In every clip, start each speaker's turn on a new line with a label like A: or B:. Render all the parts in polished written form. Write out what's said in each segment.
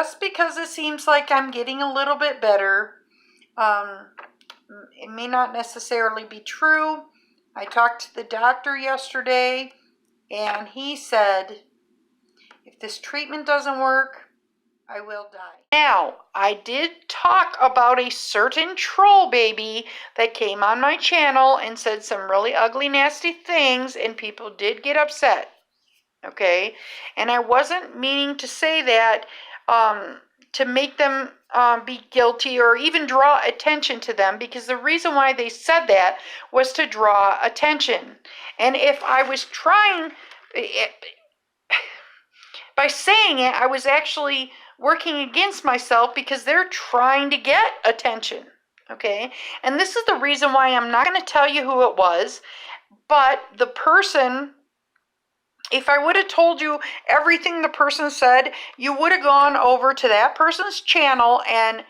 A: just because it seems like I'm getting a little bit better, it may not necessarily be true. I talked to the doctor yesterday, and he said, if this treatment doesn't work, I will die. Now, I did talk about a certain troll baby that came on my channel and said some really ugly, nasty things, and people did get upset. Okay? And I wasn't meaning to say that to make them be guilty or even draw attention to them, because the reason why they said that was to draw attention. And if I was trying, by saying it, I was actually working against myself, because they're trying to get attention. Okay? And this is the reason why I'm not going to tell you who it was, but the person, if I would have told you everything the person said, you would have gone over to that person's channel and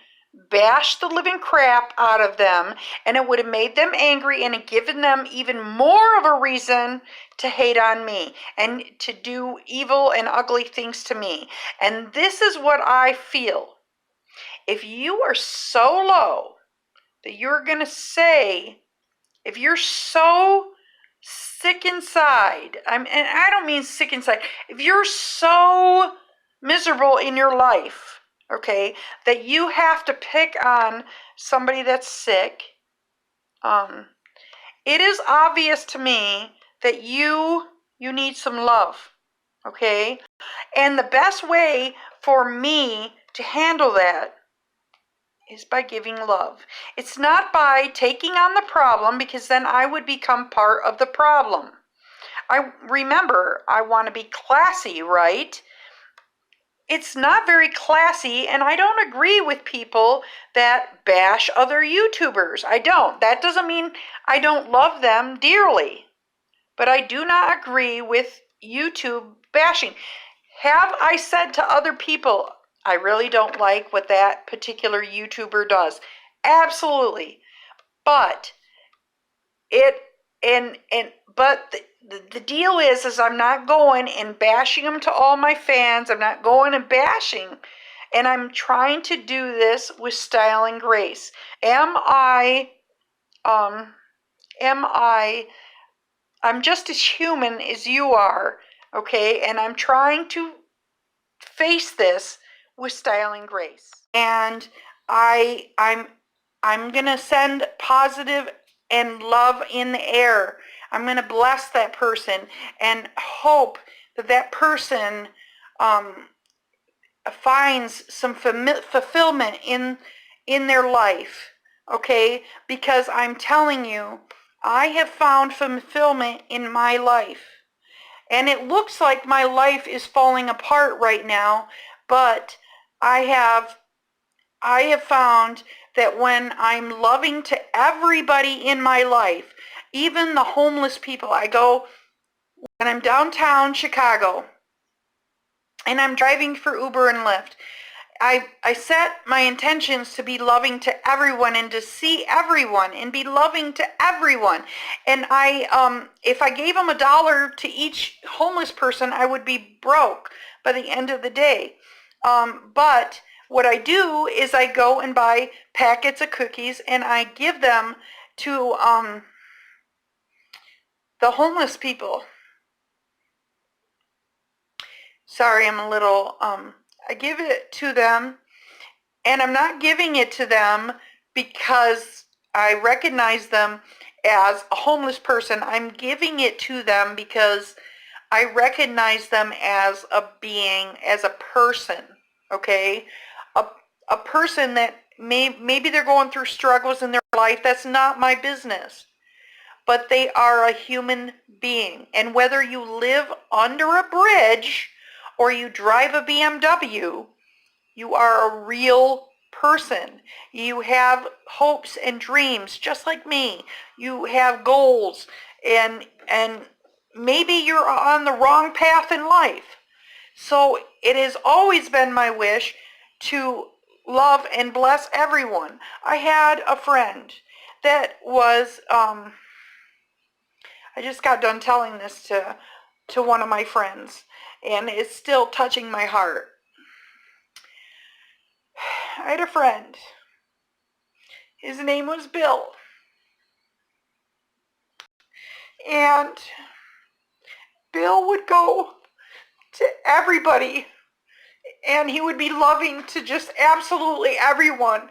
A: bashed the living crap out of them, and it would have made them angry and given them even more of a reason to hate on me and to do evil and ugly things to me. And this is what I feel. If you are so low that you're going to say, if you're so sick inside, and I don't mean sick inside, if you're so miserable in your life, okay, that you have to pick on somebody that's sick, it is obvious to me that you need some love, okay? And the best way for me to handle that is by giving love. It's not by taking on the problem, because then I would become part of the problem. I want to be classy, right? It's not very classy, and I don't agree with people that bash other YouTubers. I don't. That doesn't mean I don't love them dearly, but I do not agree with YouTube bashing. Have I said to other people, I really don't like what that particular YouTuber does? Absolutely. But the deal is I'm not going and bashing them to all my fans. I'm not going and bashing, and I'm trying to do this with style and grace. I'm just as human as you are, okay? And I'm trying to face this with style and grace. And I'm gonna send positive and love in the air. I'm gonna bless that person and hope that that person finds some fulfillment in their life, okay? Because I'm telling you, I have found fulfillment in my life. And it looks like my life is falling apart right now, but I have found that when I'm loving to everybody in my life, even the homeless people, when I'm downtown Chicago and I'm driving for Uber and Lyft, I set my intentions to be loving to everyone and to see everyone and be loving to everyone. And if I gave them $1 to each homeless person, I would be broke by the end of the day. But what I do is I go and buy packets of cookies and I give them to the homeless people. Sorry, I'm a little, I give it to them, and I'm not giving it to them because I recognize them as a homeless person. I'm giving it to them because I recognize them as a being, as a person, okay? A person that maybe they're going through struggles in their life. That's not my business. But they are a human being. And whether you live under a bridge or you drive a BMW, you are a real person. You have hopes and dreams, just like me. You have goals, and maybe you're on the wrong path in life. So it has always been my wish to love and bless everyone. I had a friend that was, I just got done telling this to one of my friends, and it's still touching my heart. I had a friend. His name was Bill. And Bill would go to everybody, and he would be loving to just absolutely everyone.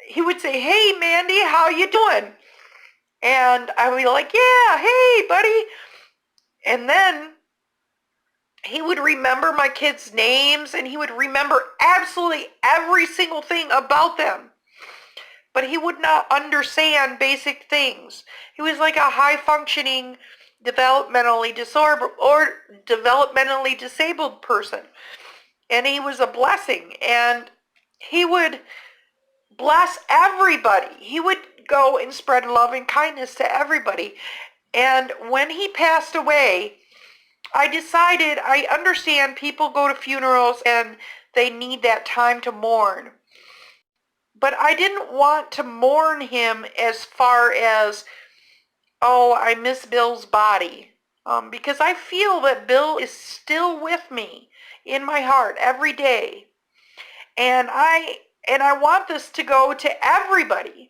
A: He would say, "Hey, Mandy, how you doing?" And I would be like, "Yeah, hey, buddy." And then he would remember my kids' names, and he would remember absolutely every single thing about them. But he would not understand basic things. He was like a high-functioning, developmentally disordered or developmentally disabled person. And he was a blessing. And he would bless everybody. He would go and spread love and kindness to everybody. And when he passed away, I decided, I understand people go to funerals and they need that time to mourn. But I didn't want to mourn him as far as, oh, I miss Bill's body. Because I feel that Bill is still with me in my heart every day. And I want this to go to everybody.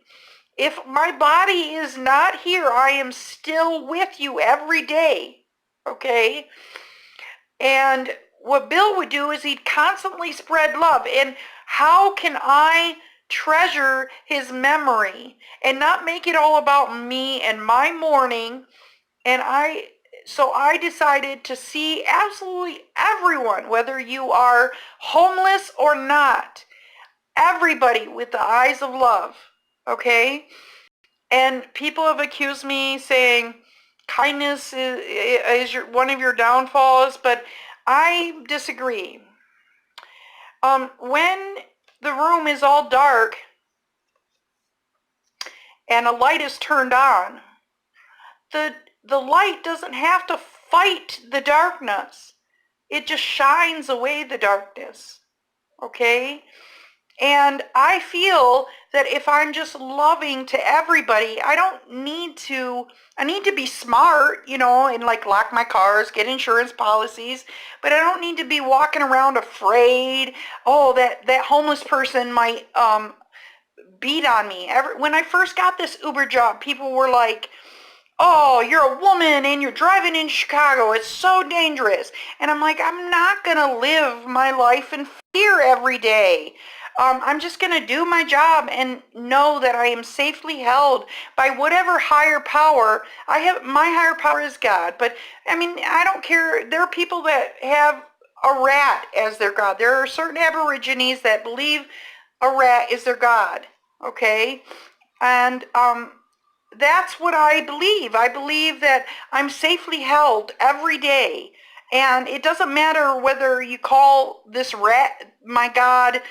A: If my body is not here, I am still with you every day. Okay? And what Bill would do is he'd constantly spread love. And how can I treasure his memory and not make it all about me and my mourning? So I decided to see absolutely everyone, whether you are homeless or not, everybody with the eyes of love, okay? And people have accused me saying kindness is one of your downfalls, but I disagree. When the room is all dark and a light is turned on, the light doesn't have to fight the darkness. It just shines away the darkness, okay? And I feel that if I'm just loving to everybody, I need to be smart, and like lock my cars, get insurance policies, but I don't need to be walking around afraid, oh, that homeless person might beat on me. When I first got this Uber job, people were like, "Oh, you're a woman and you're driving in Chicago. It's so dangerous." And I'm like, I'm not going to live my life in fear every day. I'm just going to do my job and know that I am safely held by whatever higher power I have. My higher power is God. But I mean, I don't care. There are people that have a rat as their God. There are certain Aborigines that believe a rat is their God. Okay? And that's what I believe. I believe that I'm safely held every day. And it doesn't matter whether you call this rat my God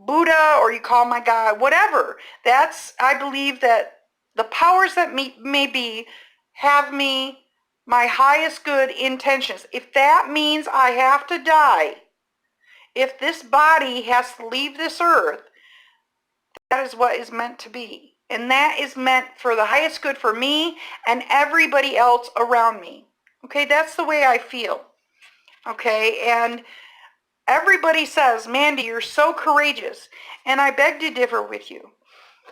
A: Buddha or you call my God whatever. I believe that the powers that may be have me my highest good intentions. If that means I have to die, if this body has to leave this earth, that is what is meant to be. And that is meant for the highest good for me and everybody else around me. Okay, that's the way I feel. Okay, and everybody says, "Mandy, you're so courageous." And I beg to differ with you.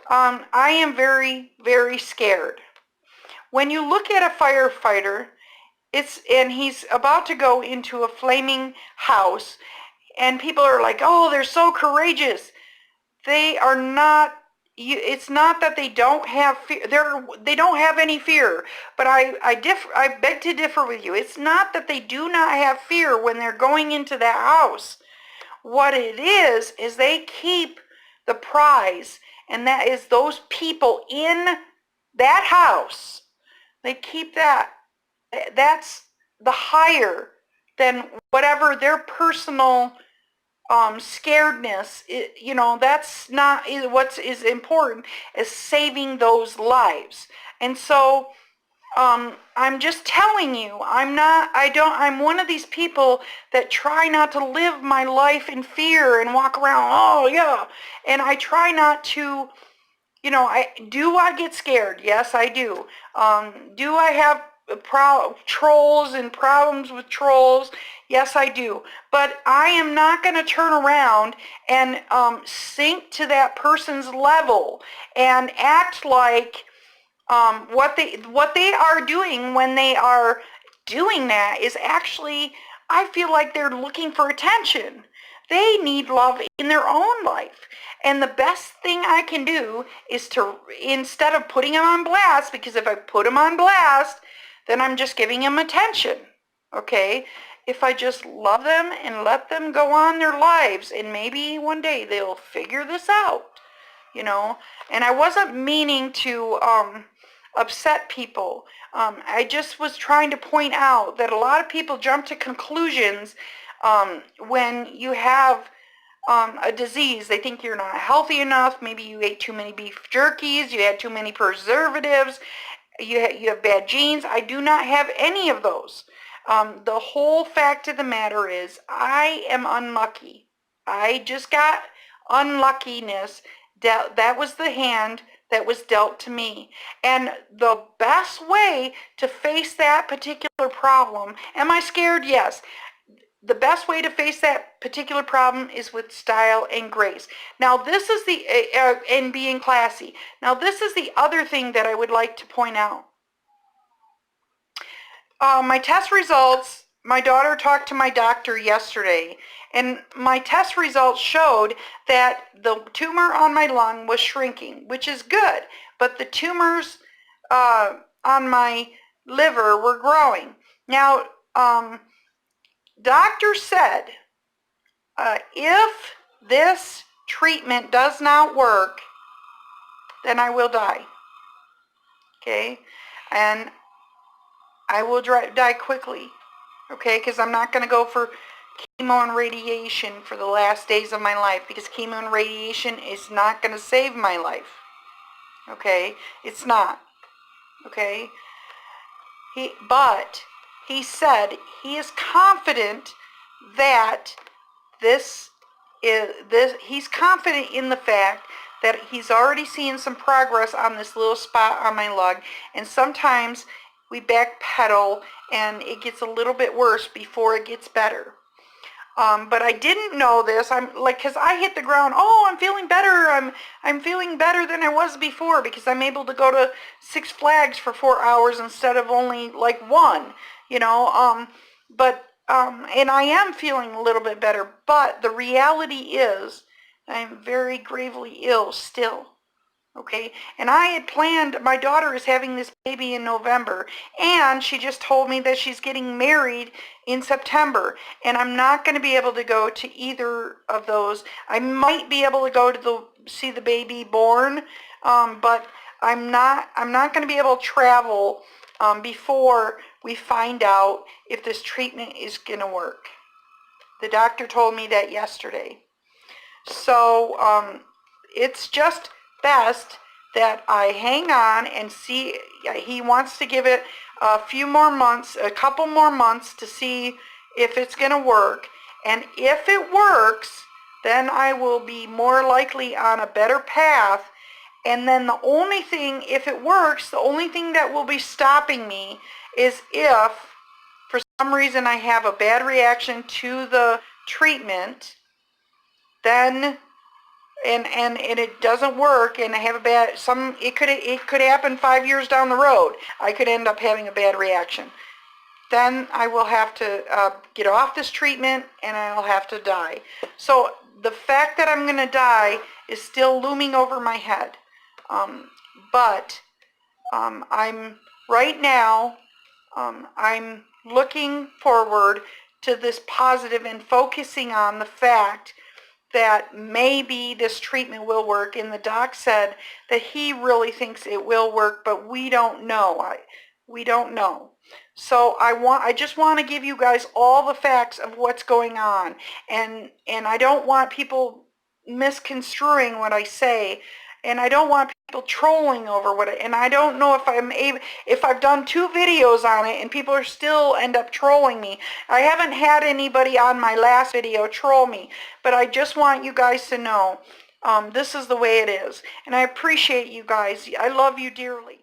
A: I am very, very scared. When you look at a firefighter, and he's about to go into a flaming house, and people are like, "Oh, they're so courageous." They are not. It's not that they don't have fear. They don't have any fear. But I beg to differ with you. It's not that they do not have fear when they're going into that house. What it is they keep the prize, and that is those people in that house. They keep that. That's the higher than whatever their personal scaredness, that's not what is important, is saving those lives. And so I'm just telling you, I'm one of these people that try not to live my life in fear and walk around, oh yeah, and I try not to, I get scared? Yes, I do. Do I have trolls and problems with trolls. Yes, I do. But I am not going to turn around and sink to that person's level and act like what they are doing when they are doing that is actually, I feel like they're looking for attention. They need love in their own life. And the best thing I can do is to, instead of putting them on blast, because if I put them on blast, then I'm just giving them attention. Okay? If I just love them and let them go on their lives, and maybe one day they'll figure this out, you know? And I wasn't meaning to upset people. I just was trying to point out that a lot of people jump to conclusions when you have a disease. They think you're not healthy enough. Maybe you ate too many beef jerkies, you had too many preservatives, you have bad genes. I do not have any of those. The whole fact of the matter is I am unlucky. I just got unluckiness. That was the hand that was dealt to me. And the best way to face that particular problem, am I scared? Yes. The best way to face that particular problem is with style and grace. Now this is the, and being classy. Now this is the other thing that I would like to point out. My test results, my daughter talked to my doctor yesterday, and my test results showed that the tumor on my lung was shrinking, which is good, but the tumors on my liver were growing. Now, doctor said, if this treatment does not work, then I will die. Okay? And I will die quickly. Okay? Because I'm not going to go for chemo and radiation for the last days of my life, because chemo and radiation is not going to save my life. Okay? It's not. Okay? But he said he is confident that he's confident in the fact that he's already seen some progress on this little spot on my lung, and sometimes we backpedal and it gets a little bit worse before it gets better. But I didn't know this. I'm like, because I hit the ground, oh, I'm feeling better. I'm feeling better than I was before, because I'm able to go to Six Flags for 4 hours instead of only like 1, you know. And I am feeling a little bit better. But the reality is I'm very gravely ill still. Okay, and I had planned, my daughter is having this baby in November, and she just told me that she's getting married in September, and I'm not going to be able to go to either of those. I might be able to go to see the baby born, but I'm not going to be able to travel before we find out if this treatment is going to work. The doctor told me that yesterday. So it's just best that I hang on and see. He wants to give it a few more months, a couple more months, to see if it's going to work. And if it works, then I will be more likely on a better path. And then the only thing, if it works, the only thing that will be stopping me is if for some reason I have a bad reaction to the treatment, then and it doesn't work, and I have a bad, it could happen 5 years down the road. I could end up having a bad reaction. Then I will have to get off this treatment, and I'll have to die. So the fact that I'm going to die is still looming over my head. But I'm right now, I'm looking forward to this positive and focusing on the fact that maybe this treatment will work. And the doc said that he really thinks it will work, but we don't know. We don't know. So I just want to give you guys all the facts of what's going on, and I don't want people misconstruing what I say, and I don't want people trolling over and I don't know if I've done 2 videos on it and people are still end up trolling me. I haven't had anybody on my last video troll me, but I just want you guys to know this is the way it is, and I appreciate you guys. I love you dearly.